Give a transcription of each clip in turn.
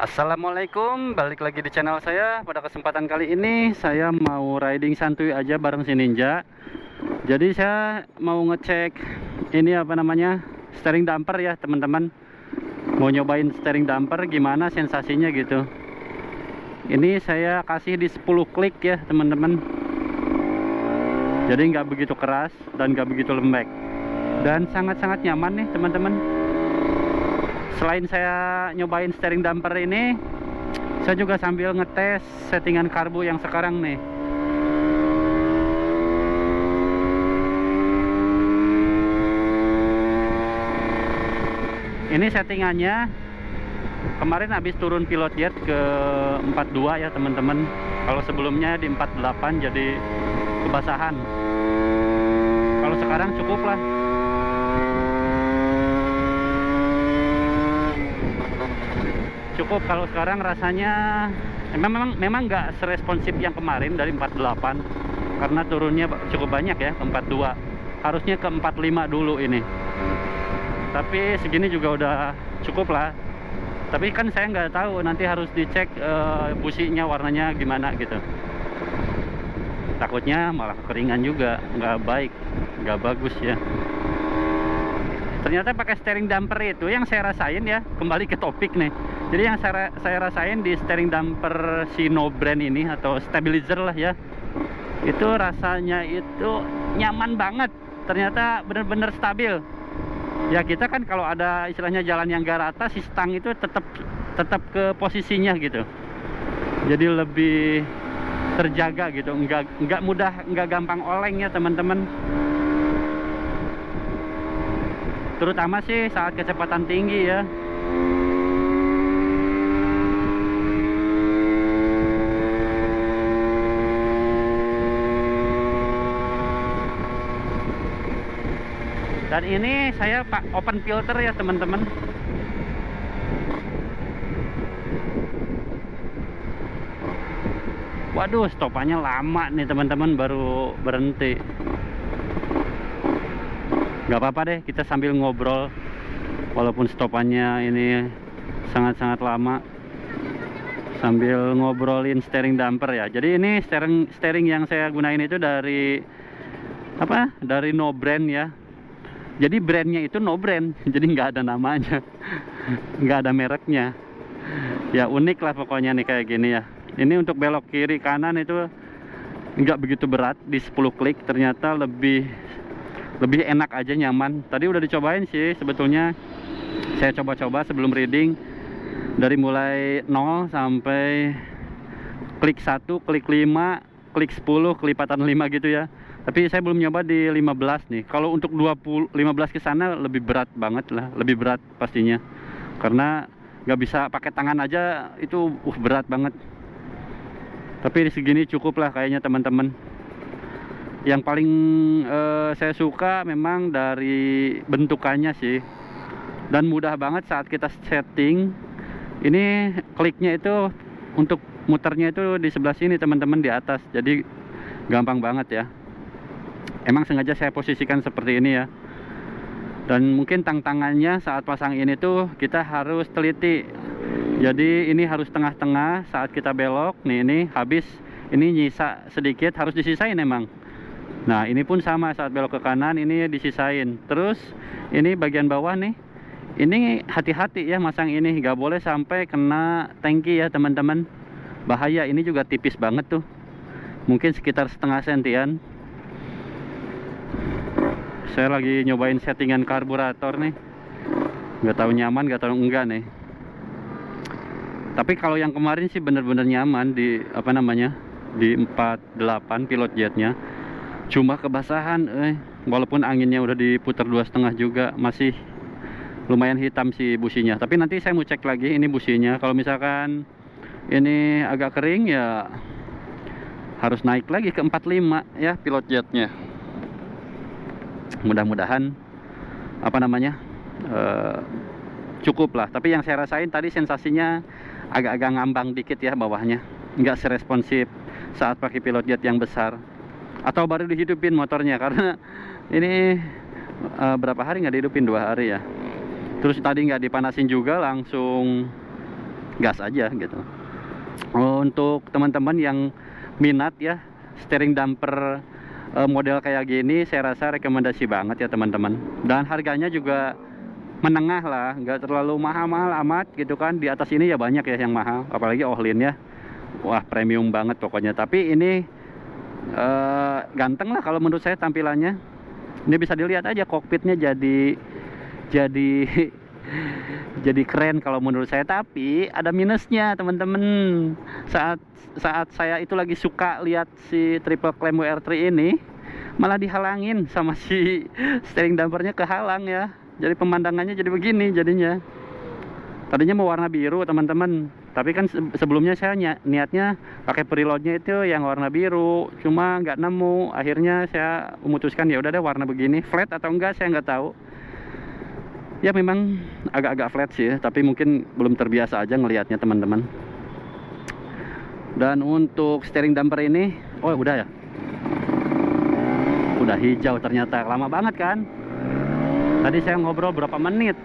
Assalamualaikum, balik lagi di channel saya. Pada kesempatan kali ini saya mau riding santuy aja bareng si Ninja. Jadi saya mau ngecek ini apa namanya, steering damper ya teman-teman. Mau nyobain steering damper gimana sensasinya gitu. Ini saya kasih di 10 klik ya teman-teman. Jadi nggak begitu keras dan nggak begitu lembek. Dan sangat-sangat nyaman nih teman-teman. Selain saya nyobain steering damper ini, saya juga sambil ngetes settingan karbu yang sekarang nih. Ini settingannya kemarin habis turun pilot jet ke 42 ya teman-teman. Kalau sebelumnya di 48 jadi kebasahan. Kalau sekarang cukup lah. Cukup kalau sekarang rasanya memang nggak seresponsif yang kemarin dari 48 karena turunnya cukup banyak ya ke 42. Harusnya ke 45 dulu ini. Tapi segini juga udah cukup lah. Tapi kan saya nggak tahu, nanti harus dicek businya warnanya gimana gitu. Takutnya malah kekeringan juga, nggak baik, nggak bagus ya. Ternyata pakai steering damper itu yang saya rasain ya, kembali ke topik nih. Jadi yang saya rasain di steering damper si No Brand ini atau stabilizer lah ya, itu rasanya itu nyaman banget. Ternyata bener-bener stabil. Ya kita kan kalau ada istilahnya jalan yang gak rata, si stang itu tetap ke posisinya gitu. Jadi lebih terjaga gitu, nggak mudah, nggak gampang oleng ya teman-teman. Terutama sih saat kecepatan tinggi ya. Dan ini saya open filter ya teman-teman. Waduh, stopannya lama nih teman-teman, baru berhenti. Gak apa-apa deh, kita sambil ngobrol walaupun stopannya ini sangat-sangat lama, sambil ngobrolin steering damper ya. Jadi ini steering yang saya gunain itu dari apa? Dari No Brand ya. Jadi brandnya itu No Brand, jadi nggak ada namanya, nggak ada mereknya. Ya unik lah pokoknya nih kayak gini ya. Ini untuk belok kiri kanan itu nggak begitu berat, di 10 klik ternyata lebih enak aja, nyaman. Tadi udah dicobain sih sebetulnya, saya coba-coba sebelum reading dari mulai 0 sampai klik 1, klik 5, klik 10, kelipatan 5 gitu ya. Tapi saya belum nyoba di 15 nih. Kalau untuk 15 ke sana lebih berat banget lah, lebih berat pastinya. Karena nggak bisa pakai tangan aja, itu berat banget. Tapi di segini cukup lah kayaknya teman-teman. Yang paling saya suka memang dari bentukannya sih, dan mudah banget saat kita setting. Ini kliknya itu untuk muternya itu di sebelah sini teman-teman, di atas, jadi gampang banget ya. Emang sengaja saya posisikan seperti ini ya. Dan mungkin tantangannya saat pasang ini tuh kita harus teliti. Jadi ini harus tengah-tengah saat kita belok nih, ini habis, ini nyisa sedikit harus disisain emang. Nah ini pun sama, saat belok ke kanan ini disisain. Terus ini bagian bawah nih, ini hati-hati ya masang ini, nggak boleh sampai kena tangki ya teman-teman. Bahaya, ini juga tipis banget tuh, mungkin sekitar setengah sentian. Saya lagi nyobain settingan karburator nih, nggak tahu nyaman nggak tahu enggak nih. Tapi kalau yang kemarin sih bener-bener nyaman di apa namanya, di 48 pilot jetnya. Cuma kebasahan, walaupun anginnya udah diputar 2,5 juga, masih lumayan hitam sih businya. Tapi nanti saya mau cek lagi ini businya. Kalau misalkan ini agak kering ya harus naik lagi ke 45 ya pilot jetnya. Mudah-mudahan apa namanya cukup lah. Tapi yang saya rasain tadi sensasinya agak-agak ngambang dikit ya bawahnya, nggak seresponsif saat pakai pilot jet yang besar. Atau baru dihidupin motornya, karena ini berapa hari nggak dihidupin, 2 hari ya. Terus tadi nggak dipanasin juga, langsung gas aja gitu. Untuk teman-teman yang minat ya steering damper model kayak gini, saya rasa rekomendasi banget ya teman-teman. Dan harganya juga menengah lah, nggak terlalu mahal-mahal amat gitu kan. Di atas ini ya banyak ya yang mahal, apalagi Ohlin ya. Wah, premium banget pokoknya. Tapi ini ganteng lah kalau menurut saya tampilannya. Ini bisa dilihat aja kokpitnya jadi jadi keren kalau menurut saya. Tapi ada minusnya teman-teman. Saat saya itu lagi suka lihat si triple cam WR3 ini, malah dihalangin sama si steering dampernya, kehalang ya. Jadi pemandangannya jadi begini jadinya. Tadinya mau warna biru teman-teman, tapi kan sebelumnya saya niatnya pakai preloadnya itu yang warna biru, cuma nggak nemu. Akhirnya saya memutuskan ya udah deh warna begini. Flat atau enggak saya nggak tahu. Ya memang agak-agak flat sih, tapi mungkin belum terbiasa aja ngelihatnya teman-teman. Dan untuk steering damper ini, oh udah ya, udah hijau ternyata. Lama banget kan. Tadi saya ngobrol berapa menit.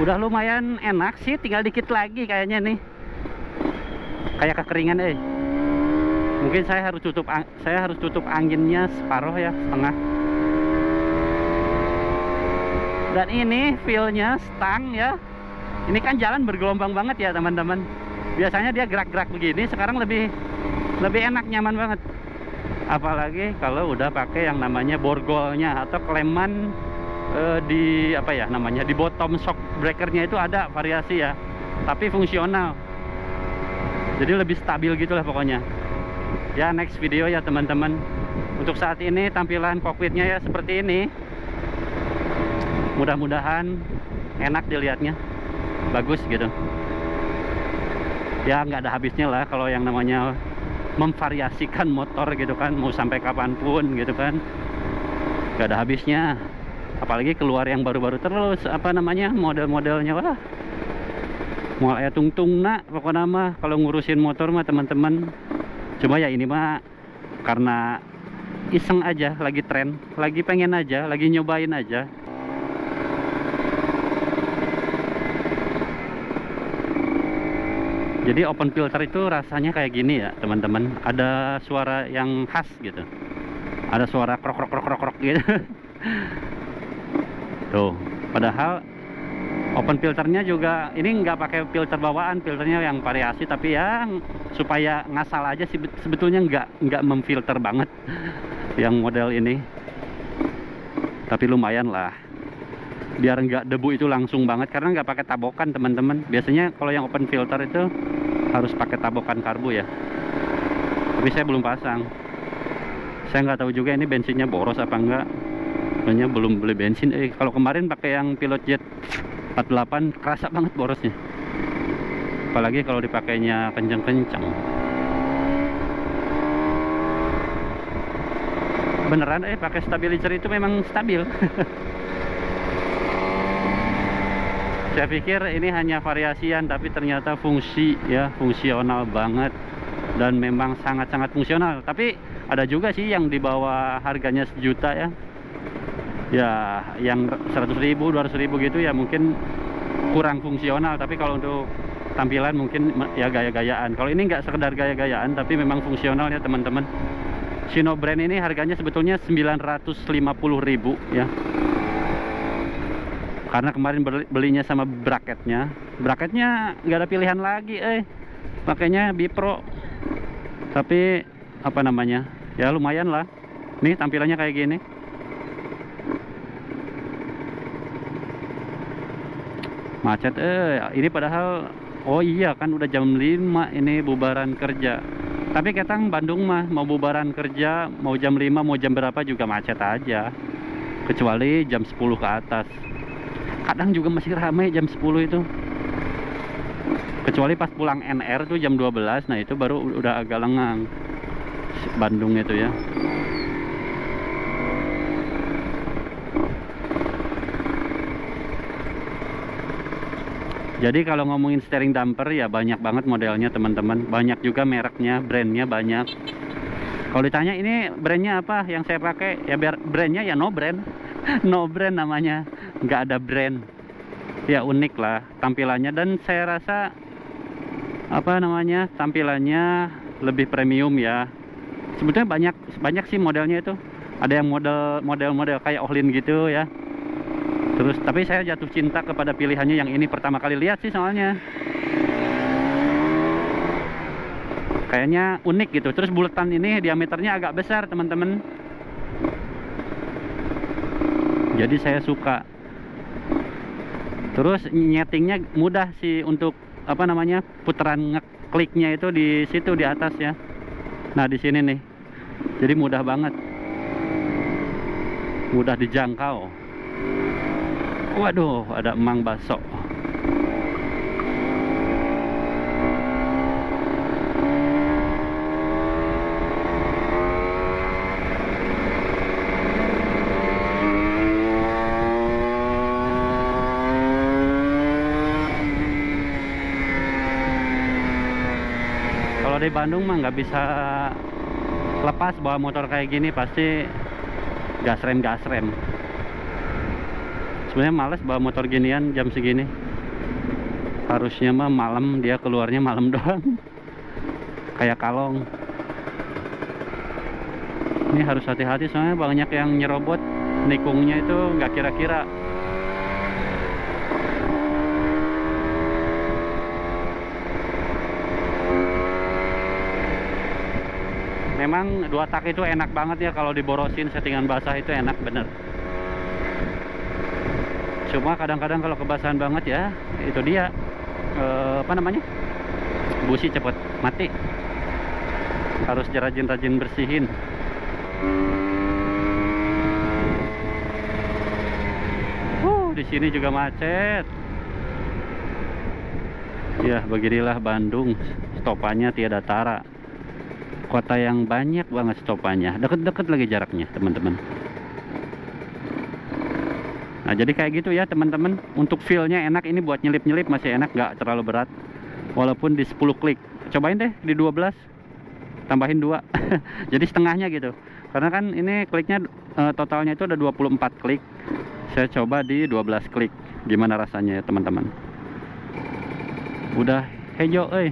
Udah lumayan enak sih, tinggal dikit lagi kayaknya nih. Kayak kekeringan Mungkin saya harus tutup anginnya separuh ya, setengah. Dan ini feel-nya stang ya. Ini kan jalan bergelombang banget ya teman-teman. Biasanya dia gerak-gerak begini, sekarang lebih enak, nyaman banget. Apalagi kalau udah pakai yang namanya borgolnya atau kleman di apa ya namanya, di bottom shock breakernya itu ada variasi ya, tapi fungsional. Jadi lebih stabil gitulah pokoknya. Ya next video ya teman-teman. Untuk saat ini tampilan kokpitnya ya seperti ini. Mudah-mudahan enak dilihatnya, bagus gitu. Ya nggak ada habisnya lah kalau yang namanya memvariasikan motor gitu kan, mau sampai kapanpun gitu kan, nggak ada habisnya. Apalagi keluar yang baru-baru terus, apa namanya, model-modelnya, wah mau aya tungtung nak pokoknya mah kalau ngurusin motor mah teman-teman. Cuma ya ini mah karena iseng aja, lagi tren, lagi pengen aja, lagi nyobain aja. Jadi open filter itu rasanya kayak gini ya teman-teman, ada suara yang khas gitu, ada suara krok krok krok krok krok gitu. Tuh, padahal open filternya juga ini nggak pakai filter bawaan, filternya yang variasi, tapi ya supaya ngasal aja sih, sebetulnya nggak memfilter banget yang model ini. Tapi lumayan lah, biar nggak debu itu langsung banget, karena nggak pakai tabokan teman-teman. Biasanya kalau yang open filter itu harus pakai tabokan karbu ya, tapi saya belum pasang. Saya nggak tahu juga ini bensinnya boros apa enggak, soalnya belum beli bensin. Kalau kemarin pakai yang Pilot Jet 48 kerasa banget borosnya, apalagi kalau dipakainya kenceng-kenceng. Beneran pakai stabilizer itu memang stabil. Saya pikir ini hanya variasian, tapi ternyata fungsi ya, fungsional banget, dan memang sangat-sangat fungsional. Tapi ada juga sih yang di bawah harganya 1 juta ya, ya yang 100.000 200.000 gitu ya, mungkin kurang fungsional. Tapi kalau untuk tampilan mungkin ya gaya-gayaan. Kalau ini nggak sekedar gaya-gayaan, tapi memang fungsional ya teman-teman. Shino brand ini harganya sebetulnya 950.000 ya, karena kemarin belinya sama bracketnya nggak ada pilihan lagi, makanya Bipro. Tapi apa namanya, ya lumayan lah. Nih tampilannya kayak gini. Macet ini padahal, oh iya kan udah jam 5 ini bubaran kerja. Tapi ketang Bandung mah mau bubaran kerja, mau jam 5 mau jam berapa juga macet aja, kecuali jam 10 ke atas. Kadang juga masih ramai jam 10 itu, kecuali pas pulang NR tuh jam 12. Nah itu baru udah agak lengang Bandung itu ya. Jadi kalau ngomongin steering damper ya banyak banget modelnya teman-teman, banyak juga mereknya, brandnya banyak. Kalau ditanya ini brandnya apa yang saya pakai, ya biar brandnya ya no brand. No brand namanya, nggak ada brand. Ya unik lah tampilannya, dan saya rasa apa namanya, tampilannya lebih premium ya. Sebetulnya banyak sih modelnya itu. Ada yang model kayak Ohlin gitu ya. Terus tapi saya jatuh cinta kepada pilihannya yang ini, pertama kali lihat sih soalnya. Kayaknya unik gitu. Terus buletan ini diameternya agak besar teman-teman. Jadi saya suka. Terus nyetingnya mudah sih untuk apa namanya, putaran ngekliknya itu di situ di atas ya. Nah di sini nih. Jadi mudah banget. Mudah dijangkau. Waduh, ada emang baso. Kalau di Bandung mah nggak bisa lepas bawa motor kayak gini, pasti gas rem. Sebenarnya males bawa motor ginian jam segini. Harusnya mah malam, dia keluarnya malam doang. Kayak kalong. Ini harus hati-hati soalnya banyak yang nyerobot, nikungnya itu nggak kira-kira. Memang 2 tak itu enak banget ya, kalau diborosin settingan basah itu enak bener. Cuma kadang-kadang kalau kebasahan banget ya, itu dia apa namanya, busi cepet mati. Harus rajin-rajin bersihin. Di sini juga macet. Ya beginilah Bandung, stopannya tiada tara. Kota yang banyak banget stopannya, deket-deket lagi jaraknya teman-teman. Nah jadi kayak gitu ya teman-teman. Untuk feel-nya enak, ini buat nyelip-nyelip masih enak, nggak terlalu berat. Walaupun di 10 klik. Cobain deh di 12, tambahin 2. Jadi setengahnya gitu. Karena kan ini kliknya totalnya itu ada 24 klik. Saya coba di 12 klik. Gimana rasanya ya teman-teman? Udah hejo euy.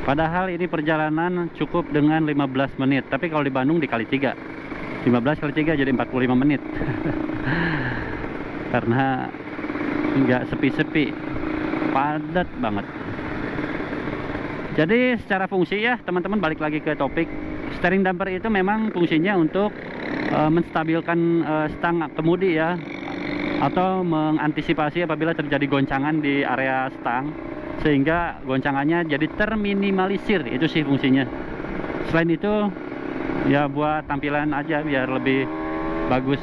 Padahal ini perjalanan cukup dengan 15 menit. Tapi kalau di Bandung dikali 3. 15 kali 3 jadi 45 menit. Karena nggak sepi-sepi. Padat banget. Jadi secara fungsi ya teman-teman, balik lagi ke topik. Steering damper itu memang fungsinya untuk menstabilkan stang kemudi ya. Atau mengantisipasi apabila terjadi goncangan di area stang, sehingga goncangannya jadi terminimalisir. Itu sih fungsinya. Selain itu ya buat tampilan aja biar lebih bagus,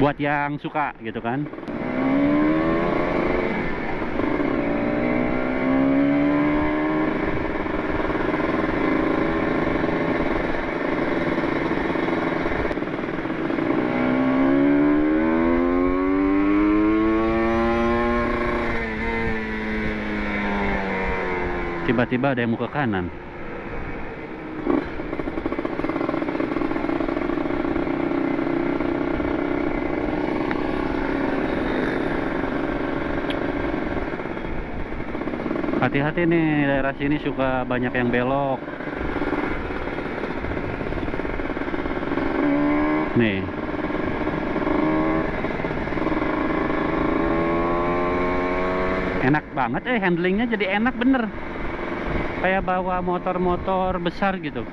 buat yang suka gitu kan. Tiba-tiba ada yang mau ke kanan. Hati-hati nih, daerah sini suka banyak yang belok. Nih. Enak banget handlingnya, jadi enak bener. Kayak bawa motor-motor besar gitu.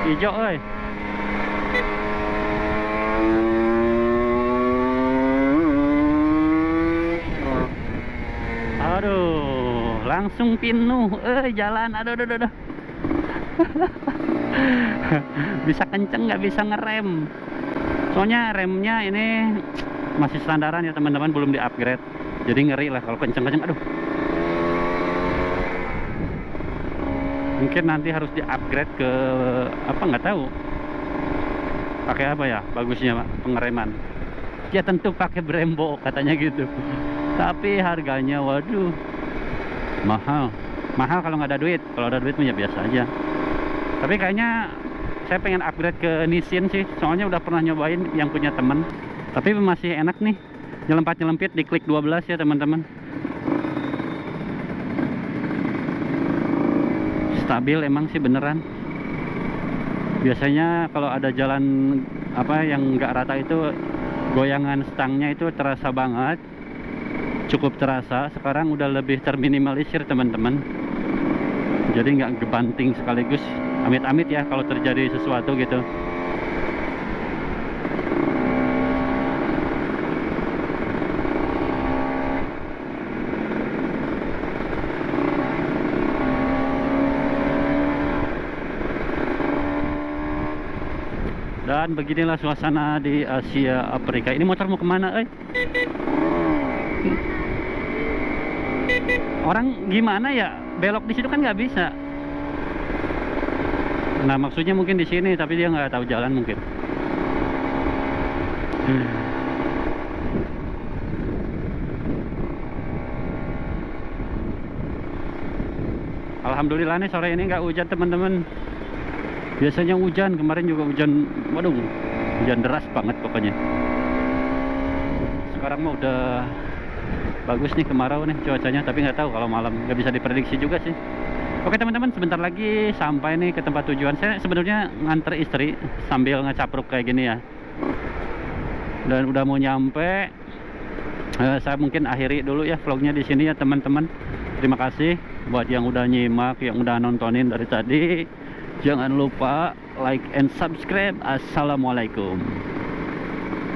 Hijau euy. Aduh, langsung pinuh jalan. Aduh. Bisa kenceng nggak bisa ngerem. Soalnya remnya ini masih standaran ya teman-teman, belum di-upgrade. Jadi ngeri lah kalau kenceng-kenceng. Aduh. Mungkin nanti harus di-upgrade ke apa nggak tahu. Pakai apa ya? Bagusnya Pak, pengereman. Ya tentu pakai Brembo katanya gitu. Tapi harganya waduh mahal. Mahal kalau nggak ada duit. Kalau ada duit ya biasa aja. Tapi kayaknya saya pengen upgrade ke Nissin sih, soalnya udah pernah nyobain yang punya temen, tapi masih enak nih, nyelempit di klik 12 ya teman-teman. Stabil emang sih beneran. Biasanya kalau ada jalan apa yang nggak rata itu, goyangan stangnya itu terasa banget, cukup terasa. Sekarang udah lebih terminimalisir teman-teman, jadi nggak gebanting sekaligus. Amit-amit ya kalau terjadi sesuatu gitu. Dan beginilah suasana di Asia Afrika. Ini motor mau kemana, Orang gimana ya? Belok di situ kan nggak bisa. Nah maksudnya mungkin di sini, tapi dia nggak tahu jalan mungkin. Alhamdulillah nih sore ini nggak hujan teman-teman. Biasanya hujan, kemarin juga hujan, waduh, hujan deras banget pokoknya. Sekarang mah udah bagus nih, kemarau nih cuacanya, tapi nggak tahu kalau malam, nggak bisa diprediksi juga sih. Oke teman-teman, sebentar lagi sampai nih ke tempat tujuan. Saya sebenarnya nganter istri sambil ngecapruk kayak gini ya. Dan udah mau nyampe. Saya mungkin akhiri dulu ya vlognya di sini ya teman-teman. Terima kasih buat yang udah nyimak, yang udah nontonin dari tadi. Jangan lupa like and subscribe. Assalamualaikum.